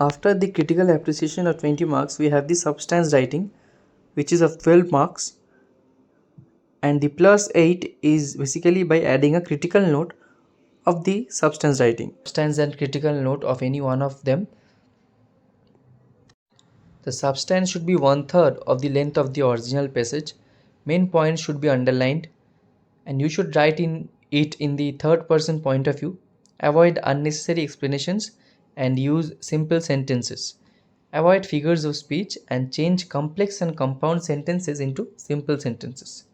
After the critical appreciation of 20 marks, we have the substance writing, which is of 12 marks, and the plus 8 is basically by adding a critical note of the substance writing. Substance and critical note of any one of them. The substance should be 1/3 of the length of the original passage. Main points should be underlined, and you should write it in the third person point of view. Avoid unnecessary explanations and use simple sentences. Avoid figures of speech and change complex and compound sentences into simple sentences.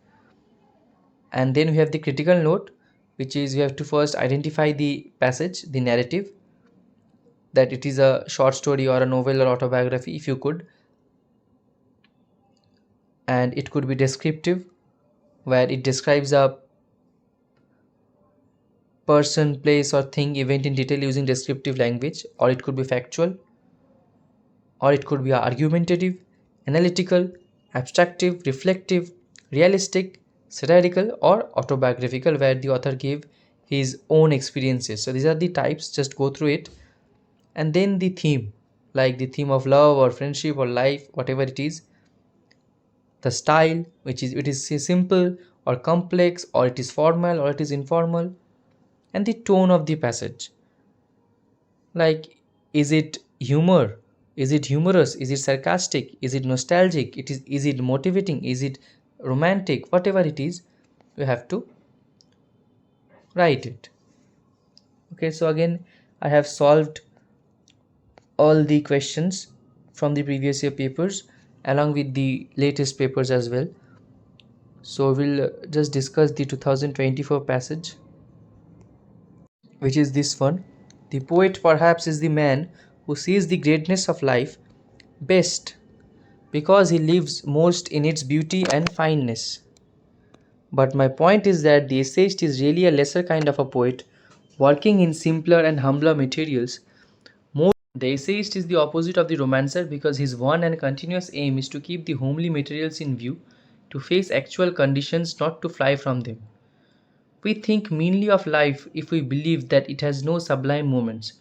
And then we have the critical note, which is you have to first identify the passage, the narrative, that it is a short story or a novel or autobiography if you could, and it could be descriptive, where it describes a person, place, or thing, event in detail using descriptive language, or it could be factual, or it could be argumentative, analytical, abstractive, reflective, realistic, satirical, or autobiographical, where the author gave his own experiences. So these are the types, just go through it. And then the theme, like the theme of love or friendship or life, whatever it is. The style, which is it is simple or complex, or it is formal or it is informal. And the tone of the passage, like is it humor, is it humorous, is it sarcastic, is it nostalgic, is it motivating, is it romantic, whatever it is, you have to write it. Okay, so again I have solved all the questions from the previous year papers along with the latest papers as well. So we'll just discuss the 2024 passage, which is this one. The poet perhaps is the man who sees the greatness of life best because he lives most in its beauty and fineness. But my point is that the essayist is really a lesser kind of a poet, working in simpler and humbler materials. The essayist is the opposite of the romancer because his one and continuous aim is to keep the homely materials in view, to face actual conditions, not to fly from them. We think meanly of life if we believe that it has no sublime moments,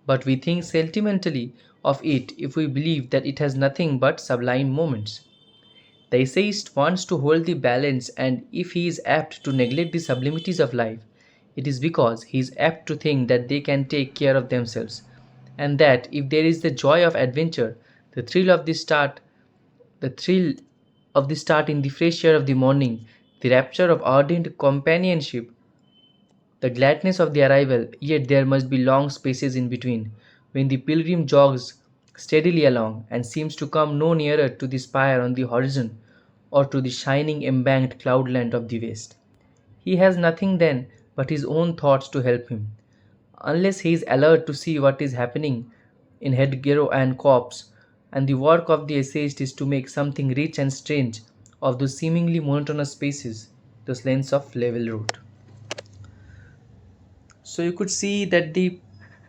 but we think sentimentally of it if we believe that it has nothing but sublime moments. The essayist wants to hold the balance, and if he is apt to neglect the sublimities of life, it is because he is apt to think that they can take care of themselves, and that if there is the joy of adventure, the thrill of the thrill of the start in the fresh air of the morning, the rapture of ardent companionship, the gladness of the arrival, yet there must be long spaces in between, when the pilgrim jogs steadily along and seems to come no nearer to the spire on the horizon or to the shining embanked cloudland of the west. He has nothing then but his own thoughts to help him, unless he is alert to see what is happening in headgear and corpse, and the work of the essayist is to make something rich and strange of those seemingly monotonous spaces, those lengths of level road. So you could see that the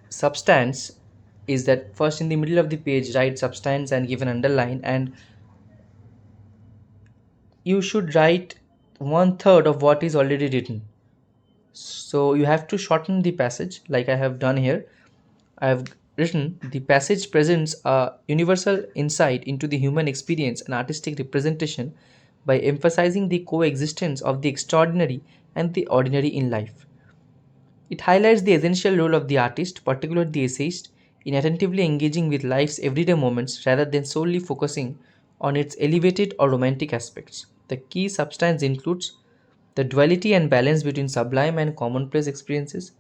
substance is that first in the middle of the page write substance and give an underline, and you should write 1/3 of what is already written. So you have to shorten the passage like I have done here. I have written the passage presents a universal insight into the human experience and artistic representation by emphasizing the coexistence of the extraordinary and the ordinary in life. It highlights the essential role of the artist, particularly the essayist, in attentively engaging with life's everyday moments rather than solely focusing on its elevated or romantic aspects. The key substance includes the duality and balance between sublime and commonplace experiences,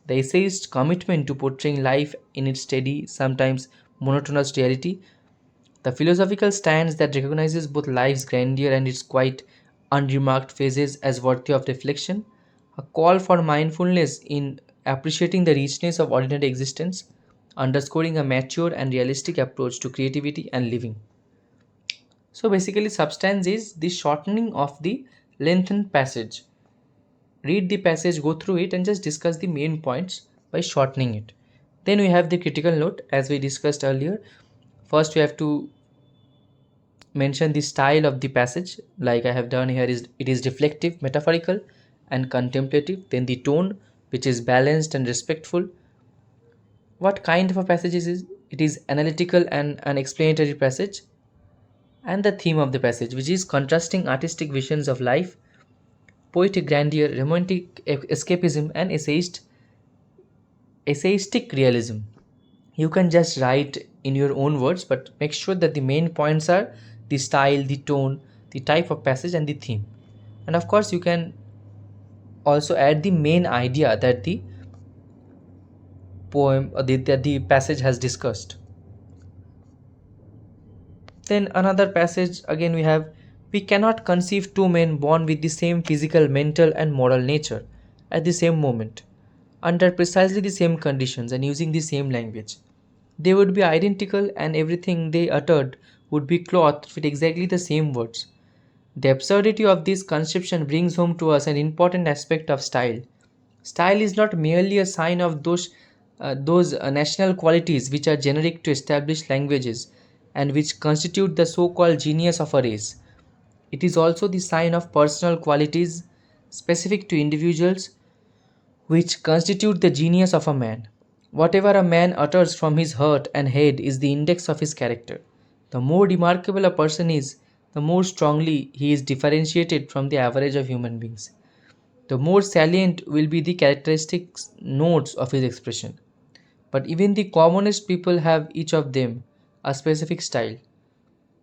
the essayist's commitment to portraying life in its steady, sometimes monotonous reality, the philosophical stance that recognizes both life's grandeur and its quite unremarked phases as worthy of reflection, a call for mindfulness in appreciating the richness of ordinary existence, underscoring a mature and realistic approach to creativity and living. So basically, substance is the shortening of the lengthened passage. Read the passage, go through it, and just discuss the main points by shortening it. Then we have the critical note as we discussed earlier. First, we have to mention the style of the passage like I have done here. Is it is reflective, metaphorical, and contemplative. Then the tone, which is balanced and respectful. What kind of a passage is it is analytical and an explanatory passage, and the theme of the passage, which is contrasting artistic visions of life, poetic grandeur, romantic escapism, and essayistic realism. You can just write in your own words, but make sure that the main points are the style, the tone, the type of passage, and the theme. And of course, you can also add the main idea that the poem or that the passage has discussed. Then another passage again we have, we cannot conceive two men born with the same physical, mental, and moral nature at the same moment, under precisely the same conditions and using the same language. They would be identical and everything they uttered would be clothed with exactly the same words. The absurdity of this conception brings home to us an important aspect of style. Style is not merely a sign of those national qualities which are generic to established languages and which constitute the so called genius of a race. It is also the sign of personal qualities specific to individuals which constitute the genius of a man. Whatever a man utters from his heart and head is the index of his character. The more remarkable a person is, the more strongly he is differentiated from the average of human beings. The more salient will be the characteristic notes of his expression. But even the commonest people have each of them a specific style.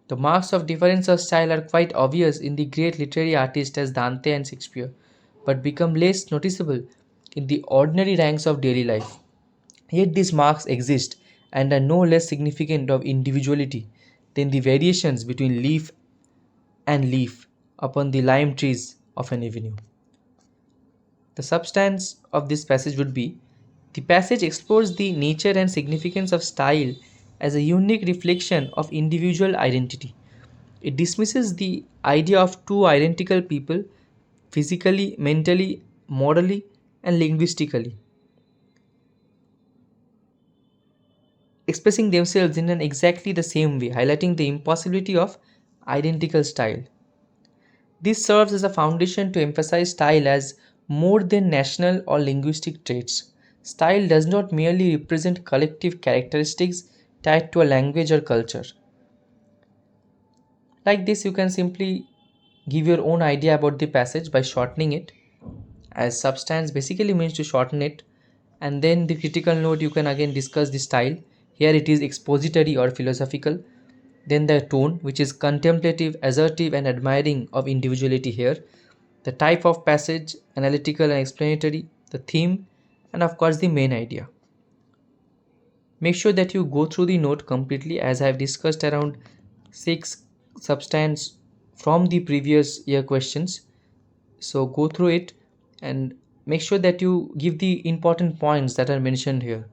The marks of difference of style are quite obvious in the great literary artists as Dante and Shakespeare, but become less noticeable in the ordinary ranks of daily life. Yet these marks exist and are no less significant of individuality than the variations between leaf and leaf upon the lime trees of an avenue. The substance of this passage would be, the passage explores the nature and significance of style as a unique reflection of individual identity. It dismisses the idea of two identical people physically, mentally, morally, and linguistically, expressing themselves in an exactly the same way, highlighting the impossibility of identical style. This serves as a foundation to emphasize style as more than national or linguistic traits. Style does not merely represent collective characteristics tied to a language or culture. Like this, you can simply give your own idea about the passage by shortening it, as substance basically means to shorten it, and then the critical note you can again discuss the style. Here it is expository or philosophical. Then the tone, which is contemplative, assertive, and admiring of individuality here. The type of passage, analytical and explanatory. The theme, and of course the main idea. Make sure that you go through the note completely, as I have discussed around 6 substance from the previous year questions. So go through it and make sure that you give the important points that are mentioned here.